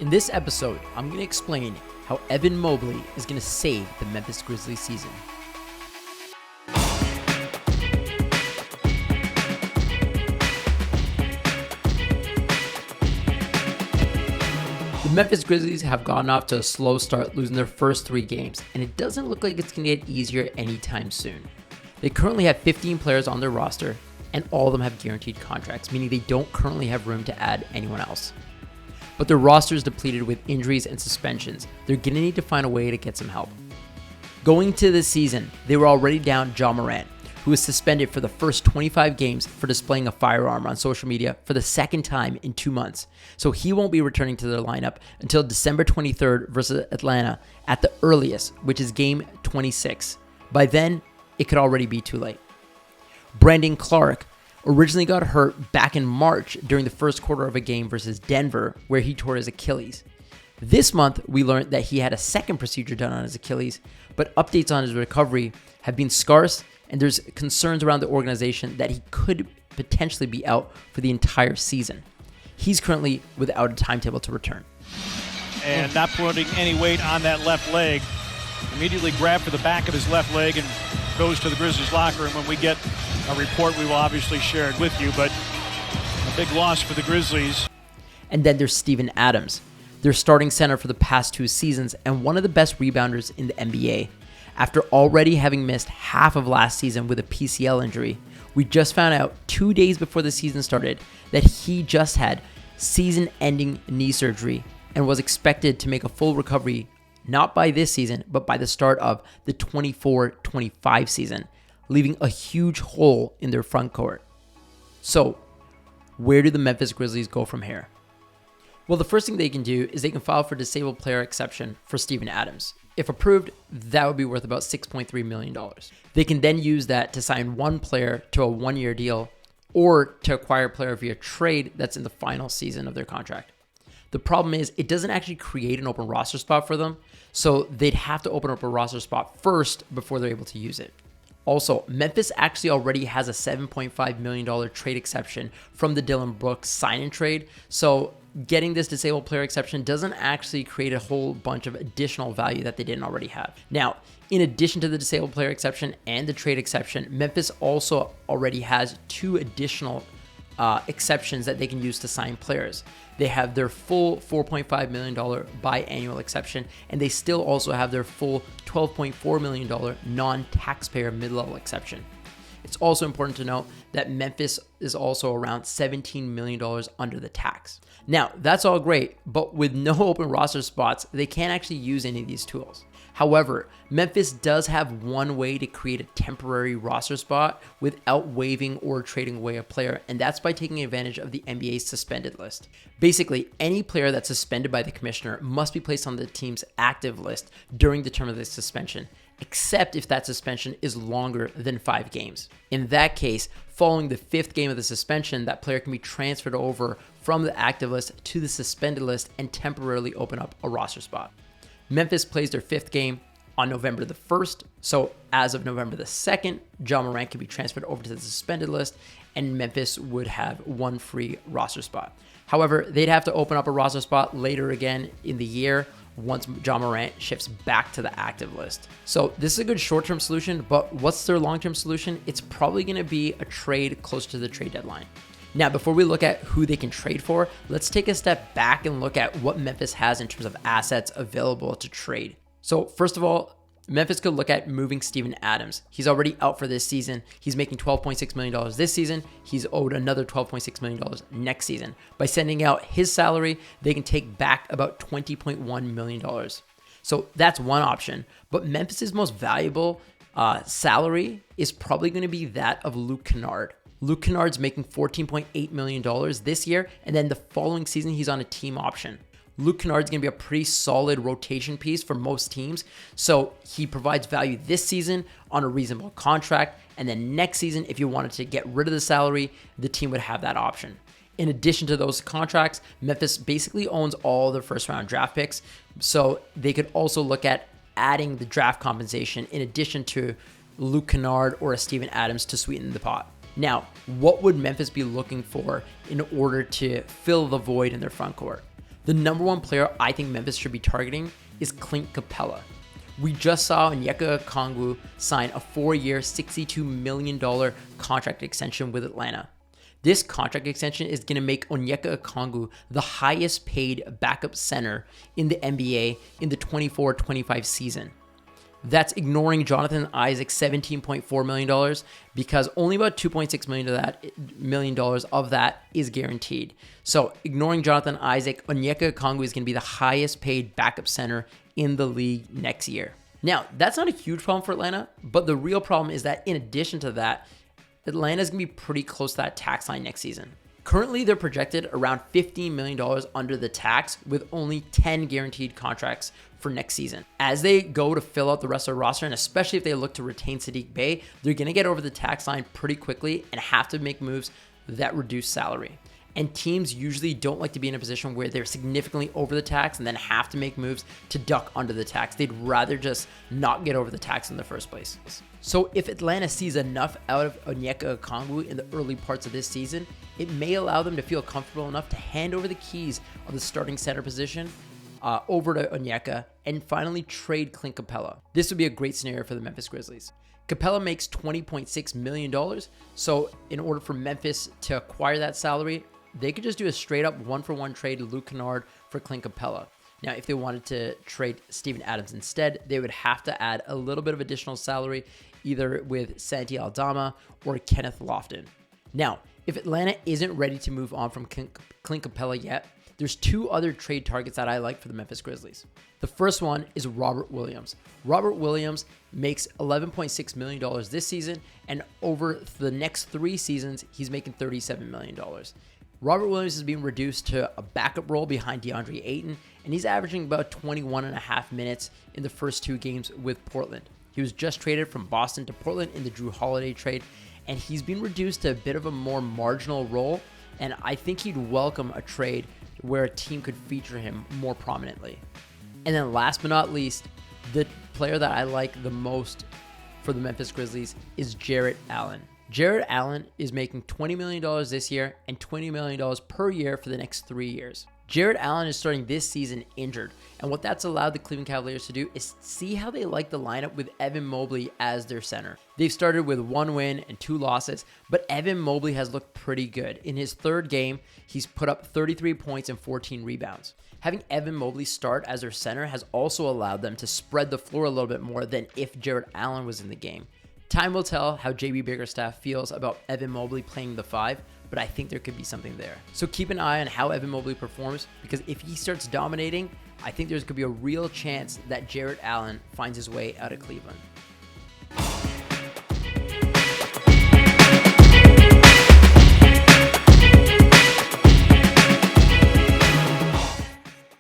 In this episode, I'm going to explain how Evan Mobley is going to save the Memphis Grizzlies season. The Memphis Grizzlies have gotten off to a slow start, losing their first 3 games, and it doesn't look like it's going to get easier anytime soon. They currently have 15 players on their roster, and all of them have guaranteed contracts, meaning they don't currently have room to add anyone else. But their roster is depleted with injuries and suspensions. They're going to need to find a way to get some help. Going into this season, they were already down Ja Morant, who was suspended for the first 25 games for displaying a firearm on social media for the second time in 2 months. So he won't be returning to their lineup until December 23rd versus Atlanta at the earliest, which is game 26. By then, it could already be too late. Brandon Clark originally got hurt back in March during the first quarter of a game versus Denver, where he tore his Achilles. This month, we learned that he had a second procedure done on his Achilles, but updates on his recovery have been scarce, and there's concerns around the organization that he could potentially be out for the entire season. He's currently without a timetable to return. And not putting any weight on that left leg. Immediately grabbed for the back of his left leg and goes to the Grizzlies locker room. When we get a report, we will obviously share it with you, but a big loss for the Grizzlies. And then there's Steven Adams, their starting center for the past 2 seasons and one of the best rebounders in the NBA. After already having missed half of last season with a PCL injury, we just found out 2 days before the season started that he just had season-ending knee surgery and was expected to make a full recovery not by this season, but by the start of the 24-25 season, leaving a huge hole in their front court. So, where do the Memphis Grizzlies go from here? Well, the first thing they can do is they can file for disabled player exception for Steven Adams. If approved, that would be worth about $6.3 million. They can then use that to sign one player to a 1-year deal or to acquire a player via trade that's in the final season of their contract. The problem is it doesn't actually create an open roster spot for them, so they'd have to open up a roster spot first before they're able to use it. Also, Memphis actually already has a $7.5 million trade exception from the Dillon Brooks sign-in trade, so getting this disabled player exception doesn't actually create a whole bunch of additional value that they didn't already have. Now, in addition to the disabled player exception and the trade exception, Memphis also already has 2 additional exceptions that they can use to sign players. They have their full $4.5 million biannual exception, and they still also have their full $12.4 million non-taxpayer mid-level exception. It's also important to note that Memphis is also around $17 million under the tax. Now, that's all great, but with no open roster spots, they can't actually use any of these tools. However, Memphis does have one way to create a temporary roster spot without waiving or trading away a player, and that's by taking advantage of the NBA's suspended list. Basically, any player that's suspended by the commissioner must be placed on the team's active list during the term of the suspension, except if that suspension is longer than 5 games. In that case, following the 5th game of the suspension, that player can be transferred over from the active list to the suspended list and temporarily open up a roster spot. Memphis plays their 5th game on November the 1st, so as of November the 2nd, Ja Morant can be transferred over to the suspended list, and Memphis would have 1 free roster spot. However, they'd have to open up a roster spot later again in the year once Ja Morant shifts back to the active list. So this is a good short-term solution, but what's their long-term solution? It's probably going to be a trade close to the trade deadline. Now, before we look at who they can trade for, let's take a step back and look at what Memphis has in terms of assets available to trade. So first of all, Memphis could look at moving Steven Adams. He's already out for this season. He's making $12.6 million this season. He's owed another $12.6 million next season. By sending out his salary, they can take back about $20.1 million. So that's one option. But Memphis's most valuable salary is probably going to be that of Luke Kennard. Luke Kennard's making $14.8 million this year, and then the following season, he's on a team option. Luke Kennard's going to be a pretty solid rotation piece for most teams, so he provides value this season on a reasonable contract, and then next season, if you wanted to get rid of the salary, the team would have that option. In addition to those contracts, Memphis basically owns all the first-round draft picks, so they could also look at adding the draft compensation in addition to Luke Kennard or a Steven Adams to sweeten the pot. Now, what would Memphis be looking for in order to fill the void in their front court? The number one player I think Memphis should be targeting is Clint Capella. We just saw Onyeka Okongwu sign a 4-year, $62 million contract extension with Atlanta. This contract extension is going to make Onyeka Okongwu the highest paid backup center in the NBA in the 24-25 season. That's ignoring Jonathan Isaac's $17.4 million because only about $2.6 million of that is guaranteed. So ignoring Jonathan Isaac, Onyeka Okongwu is going to be the highest paid backup center in the league next year. Now, that's not a huge problem for Atlanta, but the real problem is that in addition to that, Atlanta is going to be pretty close to that tax line next season. Currently, they're projected around $15 million under the tax with only 10 guaranteed contracts for next season. As they go to fill out the rest of their roster, and especially if they look to retain Saddiq Bey, they're going to get over the tax line pretty quickly and have to make moves that reduce salary. And teams usually don't like to be in a position where they're significantly over the tax and then have to make moves to duck under the tax. They'd rather just not get over the tax in the first place. So if Atlanta sees enough out of Onyeka Okongwu in the early parts of this season, it may allow them to feel comfortable enough to hand over the keys of the starting center position over to Onyeka and finally trade Clint Capella. This would be a great scenario for the Memphis Grizzlies. Capella makes $20.6 million, so in order for Memphis to acquire that salary, they could just do a straight up 1-for-1 trade to Luke Kennard for Clint Capella. Now, if they wanted to trade Steven Adams instead, they would have to add a little bit of additional salary, either with Santi Aldama or Kenneth Lofton. Now, if Atlanta isn't ready to move on from Clint Capella yet, there's two other trade targets that I like for the Memphis Grizzlies. The first one is Robert Williams. Robert Williams makes $11.6 million this season, and over the next 3 seasons, he's making $37 million. Robert Williams is being reduced to a backup role behind DeAndre Ayton, and he's averaging about 21.5 minutes in the first 2 games with Portland. He was just traded from Boston to Portland in the Drew Holiday trade, and he's been reduced to a bit of a more marginal role, and I think he'd welcome a trade where a team could feature him more prominently. And then last but not least, the player that I like the most for the Memphis Grizzlies is Jarrett Allen. Jarrett Allen is making $20 million this year and $20 million per year for the next 3 years. Jarrett Allen is starting this season injured, and what that's allowed the Cleveland Cavaliers to do is see how they like the lineup with Evan Mobley as their center. They've started with 1 win and 2 losses, but Evan Mobley has looked pretty good. In his 3rd game, he's put up 33 points and 14 rebounds. Having Evan Mobley start as their center has also allowed them to spread the floor a little bit more than if Jarrett Allen was in the game. Time will tell how JB Bickerstaff feels about Evan Mobley playing the 5, but I think there could be something there. So keep an eye on how Evan Mobley performs, because if he starts dominating, I think there's could be a real chance that Jarrett Allen finds his way out of Cleveland.